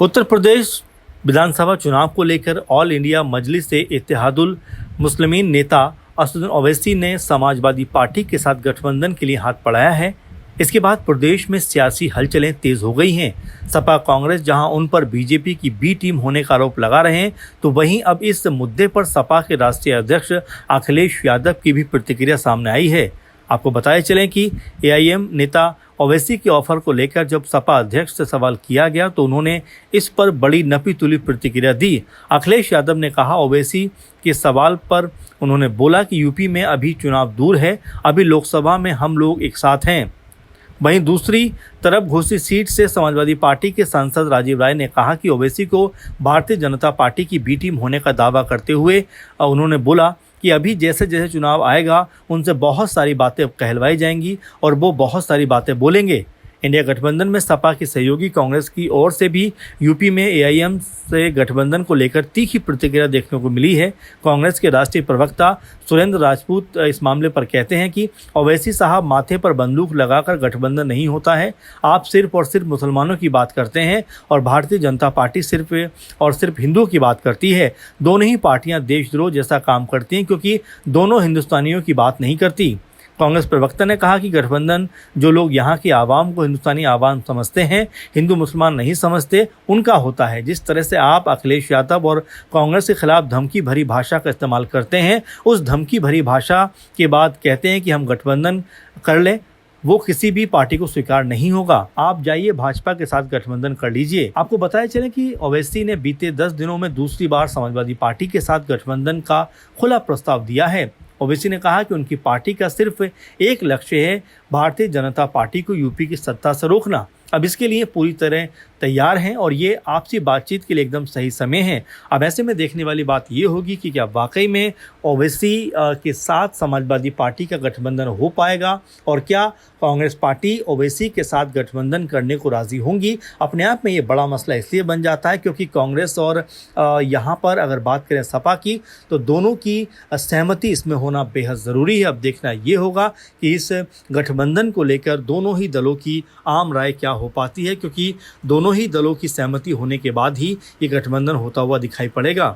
उत्तर प्रदेश विधानसभा चुनाव को लेकर ऑल इंडिया मजलिस इत्तेहादुल मुस्लिमीन नेता असदुद्दीन ओवैसी ने समाजवादी पार्टी के साथ गठबंधन के लिए हाथ बढ़ाया है। इसके बाद प्रदेश में सियासी हलचलें तेज हो गई हैं। सपा कांग्रेस जहां उन पर बीजेपी की बी टीम होने का आरोप लगा रहे हैं, तो वहीं अब इस मुद्दे पर सपा के राष्ट्रीय अध्यक्ष अखिलेश यादव की भी प्रतिक्रिया सामने आई है। आपको बताया चलें कि एआईएम नेता ओवैसी के ऑफर को लेकर जब सपा अध्यक्ष से सवाल किया गया तो उन्होंने इस पर बड़ी नपी तुली प्रतिक्रिया दी। अखिलेश यादव ने कहा, ओवैसी के सवाल पर उन्होंने बोला कि यूपी में अभी चुनाव दूर है, अभी लोकसभा में हम लोग एक साथ हैं। वहीं दूसरी तरफ घोसी सीट से समाजवादी पार्टी के सांसद राजीव राय ने कहा कि ओवैसी को भारतीय जनता पार्टी की बी टीम होने का दावा करते हुए उन्होंने बोला कि अभी जैसे जैसे चुनाव आएगा उनसे बहुत सारी बातें कहलवाई जाएंगी और वो बहुत सारी बातें बोलेंगे। इंडिया गठबंधन में सपा की सहयोगी कांग्रेस की ओर से भी यूपी में एआईएम से गठबंधन को लेकर तीखी प्रतिक्रिया देखने को मिली है। कांग्रेस के राष्ट्रीय प्रवक्ता सुरेंद्र राजपूत इस मामले पर कहते हैं कि ओवैसी साहब, माथे पर बंदूक लगाकर गठबंधन नहीं होता है। आप सिर्फ और सिर्फ मुसलमानों की बात करते हैं और भारतीय जनता पार्टी सिर्फ और सिर्फ हिंदुओं की बात करती है। दोनों ही पार्टियां देशद्रोह जैसा काम करती हैं क्योंकि दोनों हिंदुस्तानियों की बात नहीं करती। कांग्रेस प्रवक्ता ने कहा कि गठबंधन जो लोग यहाँ की आवाम को हिंदुस्तानी आवाम समझते हैं, हिंदू मुसलमान नहीं समझते, उनका होता है। जिस तरह से आप अखिलेश यादव और कांग्रेस के खिलाफ धमकी भरी भाषा का इस्तेमाल करते हैं, उस धमकी भरी भाषा के बाद कहते हैं कि हम गठबंधन कर लें, वो किसी भी पार्टी को स्वीकार नहीं होगा। आप जाइए भाजपा के साथ गठबंधन कर लीजिए। आपको बताया चले कि ओवैसी ने बीते 10 दिनों में दूसरी बार समाजवादी पार्टी के साथ गठबंधन का खुला प्रस्ताव दिया है। ओवैसी ने कहा कि उनकी पार्टी का सिर्फ एक लक्ष्य है, भारतीय जनता पार्टी को यूपी की सत्ता से रोकना। अब इसके लिए पूरी तरह तैयार हैं और ये आपसी बातचीत के लिए एकदम सही समय है। अब ऐसे में देखने वाली बात ये होगी कि क्या वाकई में ओवैसी के साथ समाजवादी पार्टी का गठबंधन हो पाएगा और क्या कांग्रेस पार्टी ओवैसी के साथ गठबंधन करने को राजी होंगी। अपने आप में ये बड़ा मसला इसलिए बन जाता है क्योंकि कांग्रेस और यहाँ पर अगर बात करें सपा की, तो दोनों की सहमति इसमें होना बेहद ज़रूरी है। अब देखना ये होगा कि इस गठबंधन को लेकर दोनों ही दलों की आम राय क्या हो पाती है, क्योंकि दोनों ही दलों की सहमति होने के बाद ही ये गठबंधन होता हुआ दिखाई पड़ेगा।